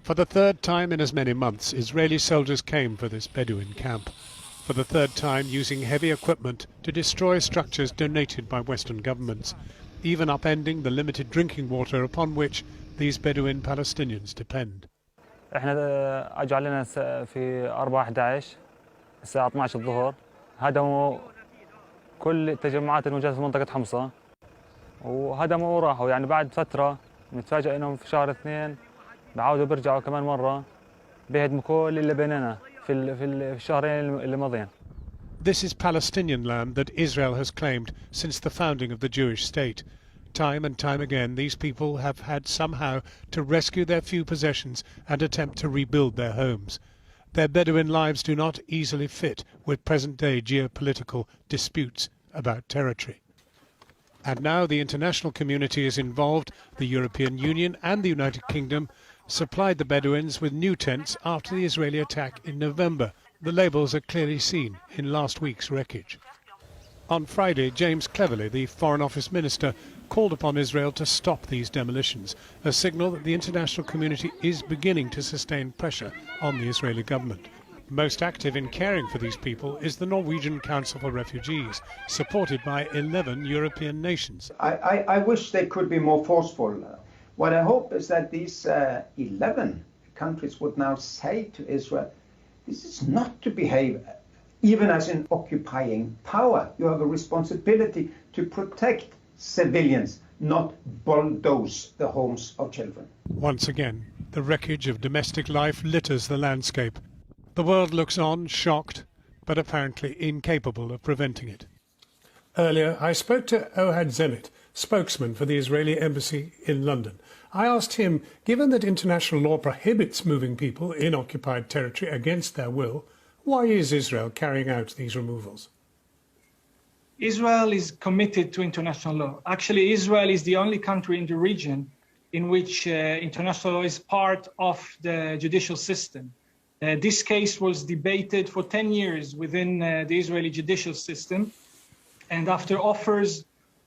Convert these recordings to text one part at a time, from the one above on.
For the third time in as many months, Israeli soldiers came for this Bedouin camp. For the third time using heavy equipment to destroy structures donated by Western governments, even upending the limited drinking water upon which these Bedouin Palestinians depend. احنا اجوا علينا في 4/11 الساعة 12 الظهر، هدموا كل التجمعات الموجودة في منطقة حمصة وهدموا وراحوا. يعني بعد فترة نتفاجئ انهم في شهر 2 بعودوا بيرجعوا كمان مرة بيهدموا كل اللي بيننا في الشهرين اللي ماضيين. This is Palestinian land that Israel has claimed since the founding of the Jewish state. Time and time again, these people have had somehow to rescue their few possessions and attempt to rebuild their homes. Their Bedouin lives do not easily fit with present-day geopolitical disputes about territory. And now the international community is involved. The European Union and the United Kingdom supplied the Bedouins with new tents after the Israeli attack in November. The labels are clearly seen in last week's wreckage. On Friday, James Cleverly, the Foreign Office Minister, called upon Israel to stop these demolitions, a signal that the international community is beginning to sustain pressure on the Israeli government. Most active in caring for these people is the Norwegian Council for Refugees, supported by 11 European nations. I wish they could be more forceful. What I hope is that these 11 countries would now say to Israel, this is not to behave even as an occupying power. You have a responsibility to protect civilians, not bulldoze the homes of children. Once again, the wreckage of domestic life litters the landscape. The world looks on, shocked, but apparently incapable of preventing it. Earlier, I spoke to Ohad Zemet, spokesman for the Israeli embassy in London. I asked him, given that international law prohibits moving people in occupied territory against their will, why is Israel carrying out these removals? Israel is committed to international law. Actually, Israel is the only country in the region in which international law is part of the judicial system. This case was debated for 10 years within the Israeli judicial system, and after offers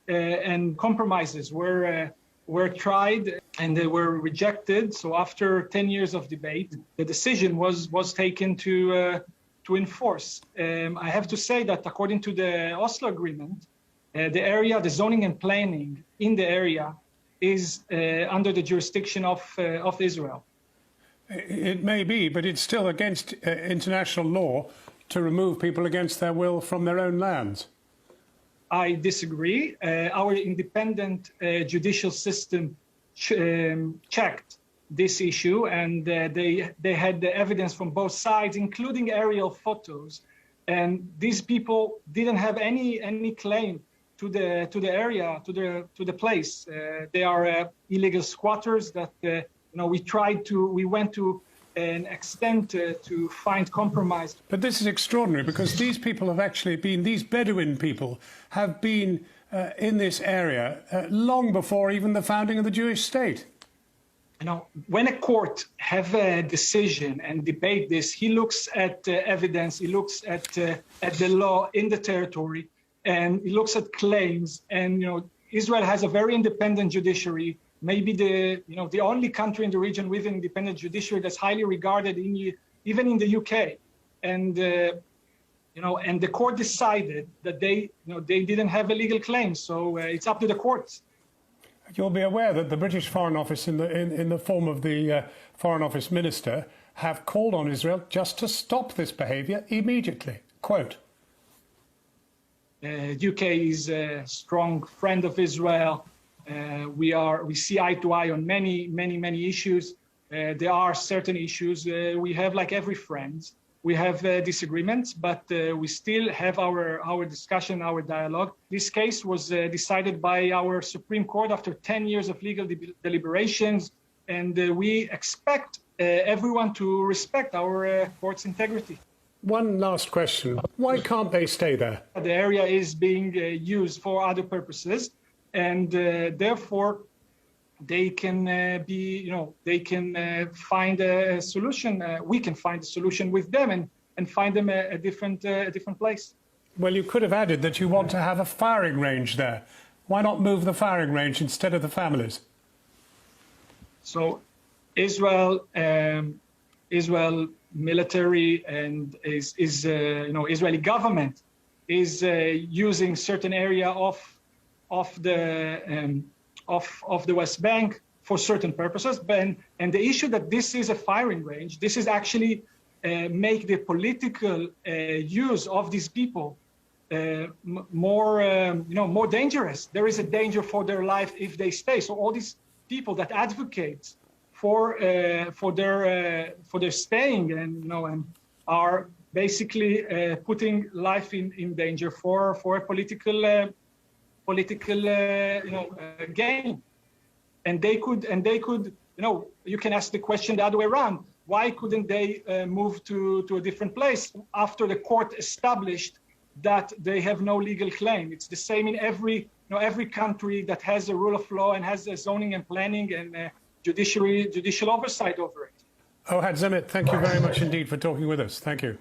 and compromises were tried and they were rejected. So after 10 years of debate, the decision was taken to enforce. I have to say that according to the Oslo Agreement, the zoning and planning in the area is under the jurisdiction of Israel. It may be, but it's still against international law to remove people against their will from their own lands. I disagree. Our independent judicial system checked this issue, and they had the evidence from both sides, including aerial photos. And these people didn't have any claim to the area, to the place. They are illegal squatters that we went to an extent to find compromise. But this is extraordinary because these people have actually been, these Bedouin people have been in this area long before even the founding of the Jewish state. When a court have a decision and debate this, he looks at evidence, he looks at the law in the territory, and he looks at claims. And Israel has a very independent judiciary, maybe the only country in the region with an independent judiciary that's highly regarded even in the UK. And and the court decided that they didn't have a legal claim, so it's up to the courts. You'll be aware that the British Foreign Office, in the form of the Foreign Office Minister, have called on Israel just to stop this behaviour immediately. Quote. UK is a strong friend of Israel. We see eye to eye on many issues. There are certain issues we have, like every friend. We have disagreements, but we still have our discussion, our dialogue. This case was decided by our Supreme Court after 10 years of legal deliberations, and we expect everyone to respect our court's integrity. One last question. Why can't they stay there? The area is being used for other purposes, and therefore they can find a solution. We can find a solution with them and find them a different place. Well, you could have added that you want to have a firing range there. Why not move the firing range instead of the families? So Israel military and Israeli government is using certain area of the West Bank for certain purposes. And the issue that this is a firing range, this is actually make the political use of these people more dangerous. There is a danger for their life if they stay. So all these people that advocate for their staying and are basically putting life in danger for a political gain. And they could you can ask the question the other way around. Why couldn't they move to a different place after the court established that they have no legal claim? It's the same in every country that has a rule of law and has a zoning and planning and judicial oversight over it. Ohad Zemit, thank you very much indeed for talking with us. Thank you.